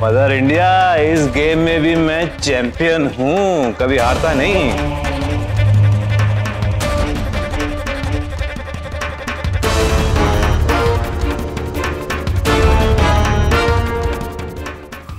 Mother India, इस game में भी मैं चैंपियन हूँ, कभी हारता नहीं।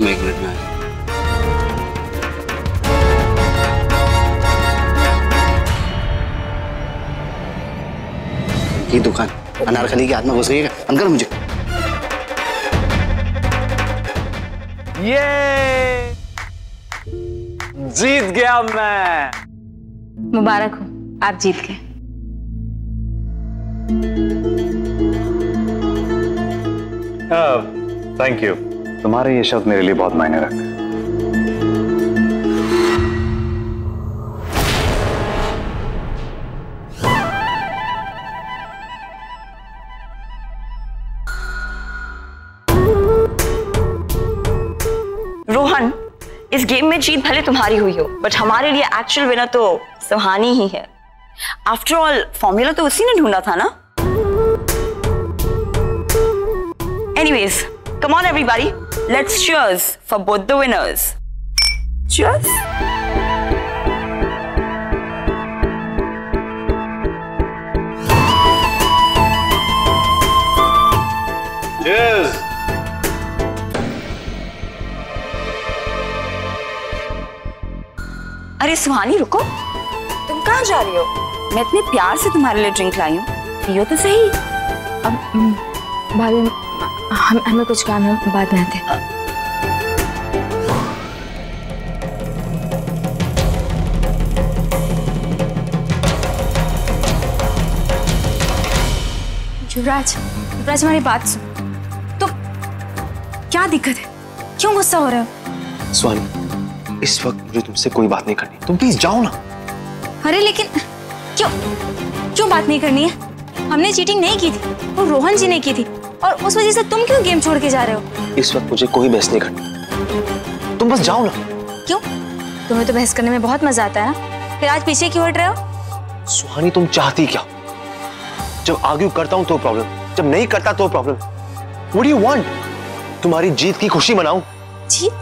एक मिनट में ये दुकान अनारकली के हाथ में घुस गई है। अंकल मुझे ये जीत गया मैं। मुबारक हो, आप जीत गए। थैंक यू, तुम्हारे ये शब्द मेरे लिए बहुत मायने रखते हैं। रोहन, इस गेम में जीत भले तुम्हारी हुई हो, बट हमारे लिए एक्चुअल विनर तो सुहानी ही है। आफ्टर ऑल फॉर्मूला तो उसी ने ढूंढा था ना। Anyways, come on everybody, let's cheers for both the winners. Cheers. Cheers! अरे सुहानी, रुको, तुम कहाँ जा रही हो? मैं इतने प्यार से तुम्हारे लिए ड्रिंक लाई हूँ, पियो तो सही। अब भाभी, हमें कुछ काम है, बाद में आते हैं। युवराज, हमारी बात सुन। तो क्या दिक्कत है? क्यों गुस्सा हो रहे हो? स्वामी, इस वक्त मुझे तुमसे कोई बात नहीं करनी, तुम प्लीज जाओ ना। अरे लेकिन क्यों बात नहीं करनी है? हमने चीटिंग नहीं की थी, वो रोहन जी ने की थी, और उस वजह से तुम क्यों गेम छोड़ के जा रहे हो? इस वक्त मुझे कोई बहस नहीं करनी, तुम बस जाओ ना। क्यों? तुम्हें तो बहस करने में बहुत मजा आता है ना, फिर आज पीछे क्यों हट रहे हो? सुहानी, तुम चाहती क्या? जब आर्ग्यू करता हूं तो प्रॉब्लम, जब नहीं करता तो problem. What do you want? तुम्हारी जीत की खुशी मनाऊं? जीत?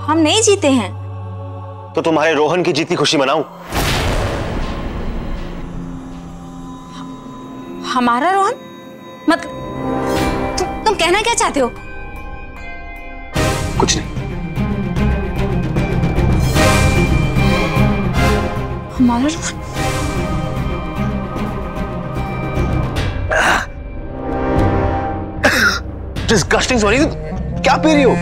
हम नहीं जीते हैं। तो तुम्हारे रोहन की जीत की खुशी मनाऊं? हमारा रोहन? मतलब तुम कहना क्या चाहते हो? कुछ नहीं। हमारा रोहन? डिस्गस्टिंग। सॉरी, क्या पी रही हो?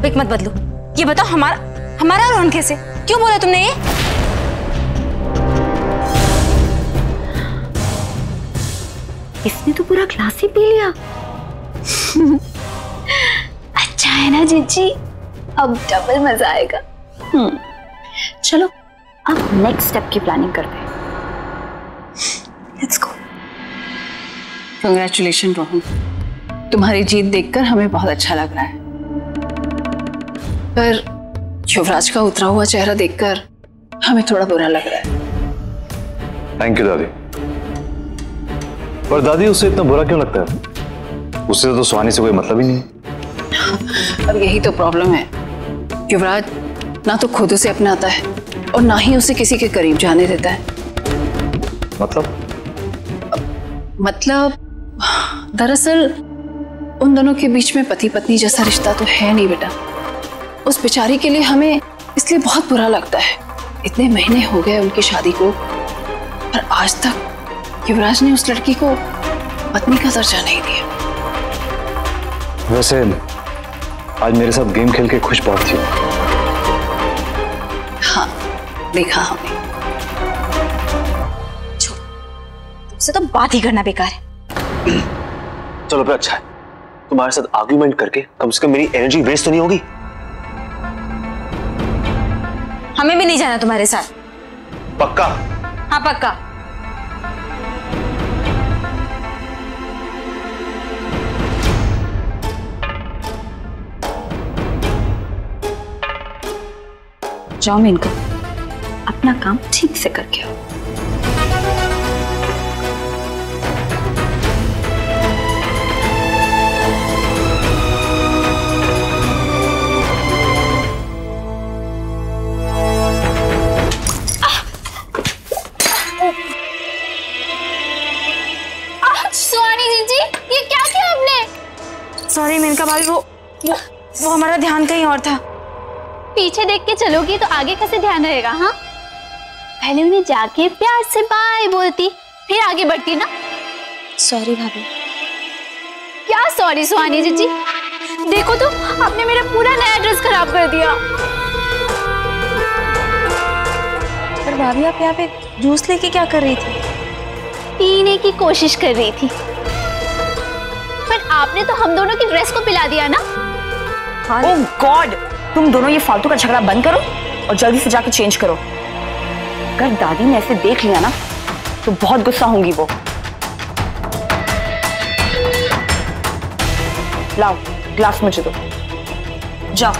पिक मत बदलो, ये बताओ, हमारा रोहन कैसे? क्यों बोला तुमने ये? इसने तो पूरा ग्लास ही पी लिया। अच्छा है ना जीजी, अब डबल मजा आएगा। चलो अब नेक्स्ट स्टेप की प्लानिंग करते हैं। Let's go. कंग्रेचुलेशन रोहन, तुम्हारी जीत देखकर हमें बहुत अच्छा लग रहा है, पर युवराज का उतरा हुआ चेहरा देखकर हमें थोड़ा बुरा लग रहा है। थैंक यू दादी। पर दादी, उसे इतना बुरा क्यों लगता है? उससे तो सुहानी से कोई मतलब ही नहीं। अब यही तो प्रॉब्लम है, युवराज ना तो खुद उसे अपनाता है और ना ही उसे किसी के करीब जाने देता है। मतलब दरअसल उन दोनों के बीच में पति पत्नी जैसा रिश्ता तो है नहीं बेटा। उस बेचारी के लिए हमें इसलिए बहुत बुरा लगता है। इतने महीने हो गए उनकी शादी को, पर आज तक युवराज ने उस लड़की को पत्नी का दर्जा नहीं दिया। वैसे आज मेरे साथ गेम खेल के खुश बहुत थी। हाँ, देखा हमने। तुमसे तो बात ही करना बेकार है। चलो फिर अच्छा है, तुम्हारे साथ आर्ग्यूमेंट करके कम से कम मेरी एनर्जी वेस्ट तो नहीं होगी। हमें भी नहीं जाना तुम्हारे साथ। पक्का? हाँ पक्का। जाओ मेनका, अपना काम ठीक से करके आओ। सॉरी मेनका भाभी, वो हमारा ध्यान कहीं और था। पीछे देख के चलोगी तो आगे कैसे ध्यान रहेगा? हाँ, पहले उन्हें जाके प्यार से बाय बोलती, फिर आगे बढ़ती ना। सॉरी भाभी। क्या सॉरी सुहानी जीजी, देखो तो आपने मेरा पूरा नया ड्रेस खराब कर दिया। पर भाभी आप यहाँ पे जूस लेके क्या कर रही थी? पीने की कोशिश कर रही थी, पर आपने तो हम दोनों की ड्रेस को पिला दिया ना। ओह गॉड, तुम दोनों ये फालतू का झगड़ा बंद करो और जल्दी से जाके चेंज करो। अगर दादी ने ऐसे देख लिया ना तो बहुत गुस्सा होंगी वो। लाओ ग्लास मुझे दो, जाओ।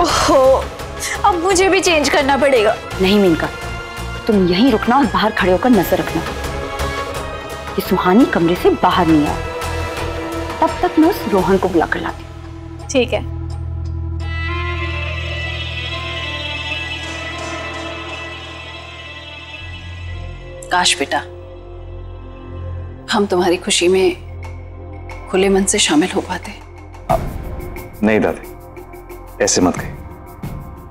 ओहो, अब मुझे भी चेंज करना पड़ेगा। नहीं मेनका, तुम यहीं रुकना और बाहर खड़े होकर नजर रखना कि सुहानी कमरे से बाहर नहीं आए। तब तक मैं उस रोहन को बुला कर लाती हूँ। ठीक है। काश बेटा हम तुम्हारी खुशी में खुले मन से शामिल हो पाते। नहीं दादी, ऐसे मत कहिए।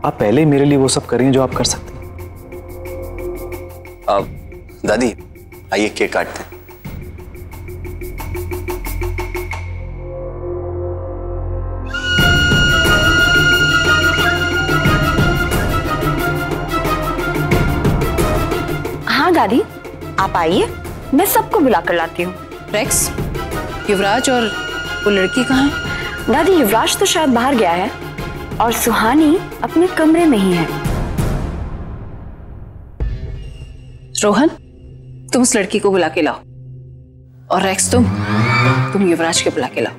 आप पहले ही मेरे लिए वो सब करें जो आप कर सकते हैं। अब दादी आइए केक काटते हैं। हाँ दादी, आप आइए, मैं सबको बुला कर लाती हूँ। रेक्स, युवराज और वो लड़की कहाँ है? दादी युवराज तो शायद बाहर गया है और सुहानी अपने कमरे में ही है। रोहन, तुम उस लड़की को बुला के लाओ, और रेक्स तुम युवराज के बुला के लाओ।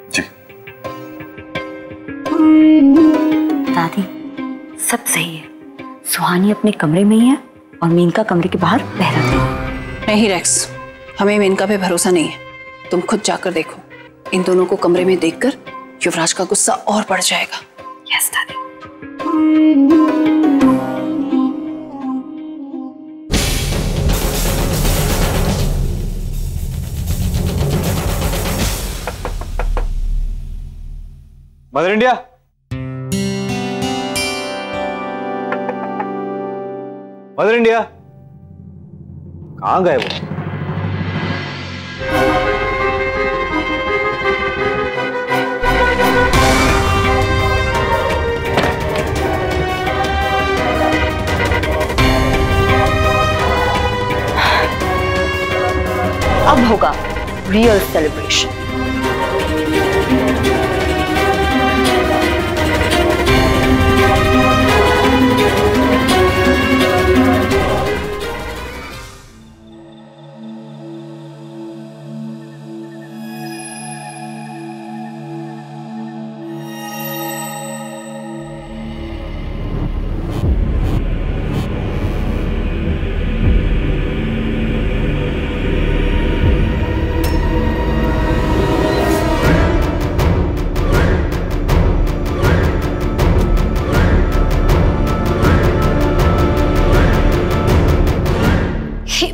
जी दादी सब सही है, सुहानी अपने कमरे में ही है और मेनका कमरे के बाहर पहरा दे। नहीं रेक्स, हमें मेनका पे भरोसा नहीं है। तुम खुद जाकर देखो, इन दोनों को कमरे में देखकर युवराज का गुस्सा और बढ़ जाएगा। यस दादी। मदर इंडिया, मदर इंडिया कहाँ गए वो? अब होगा रियल सेलिब्रेशन।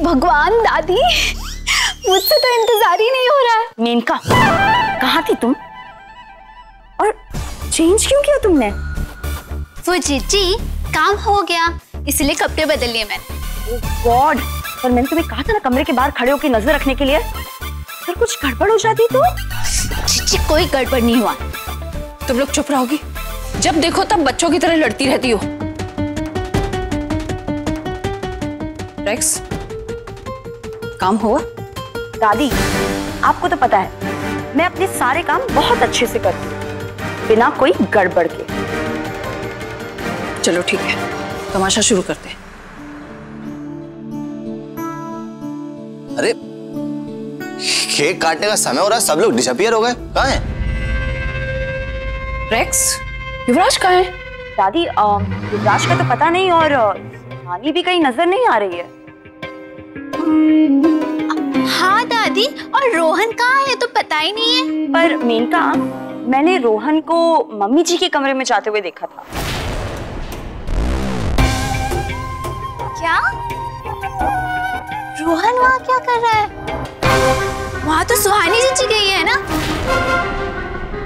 भगवान दादी, मुझसे तो इंतजार ही नहीं हो रहा है। मेनका, कहाँ थी तुम? और चेंज क्यों किया तुमने? वो जीजी काम हो गया, इसलिए कपड़े बदल लिए मैंने। ओह गॉड, पर मैंने तुम्हें कहा था ना कमरे के बाहर खड़े होकर नजर रखने के लिए। अगर कुछ गड़बड़ हो जाती तो? जीजी कोई गड़बड़ नहीं हुआ। तुम लोग चुप रहोगी? जब देखो तब बच्चों की तरह लड़ती रहती हो। रेक्स, काम हुआ? दादी आपको तो पता है मैं अपने सारे काम बहुत अच्छे से करती हूँ, बिना कोई गड़बड़ के। चलो ठीक है, तमाशा शुरू करते हैं। अरे केक काटने का समय हो रहा है, सब लोग डिसअपियर हो गए, कहाँ हैं? रेक्स, युवराज कहाँ है? दादी युवराज का तो पता नहीं और सुहानी भी कहीं नजर नहीं आ रही है। हाँ दादी, और रोहन कहाँ है तो पता ही नहीं है। पर मेनका, मैंने रोहन को मम्मी जी के कमरे में जाते हुए देखा था। क्या? रोहन वहाँ क्या कर रहा है? वहाँ तो सुहानी जीजी गई है ना?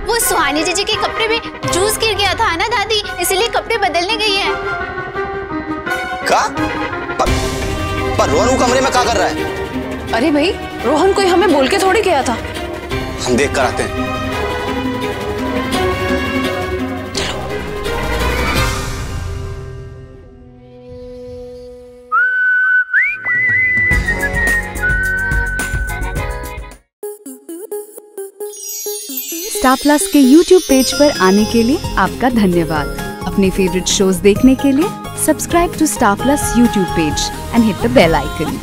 वो सुहानी जीजी के कपड़े में जूस गिर गया था ना दादी, इसलिए कपड़े बदलने गई है। का? पर रोहन वो कमरे में क्या कर रहा है? अरे भाई, रोहन कोई हमें बोल के थोड़ी गया था। हम देख कर आते हैं। स्टार प्लस के YouTube पेज पर आने के लिए आपका धन्यवाद। अपने फेवरेट शोज देखने के लिए subscribe to Star Plus YouTube page and hit the bell icon.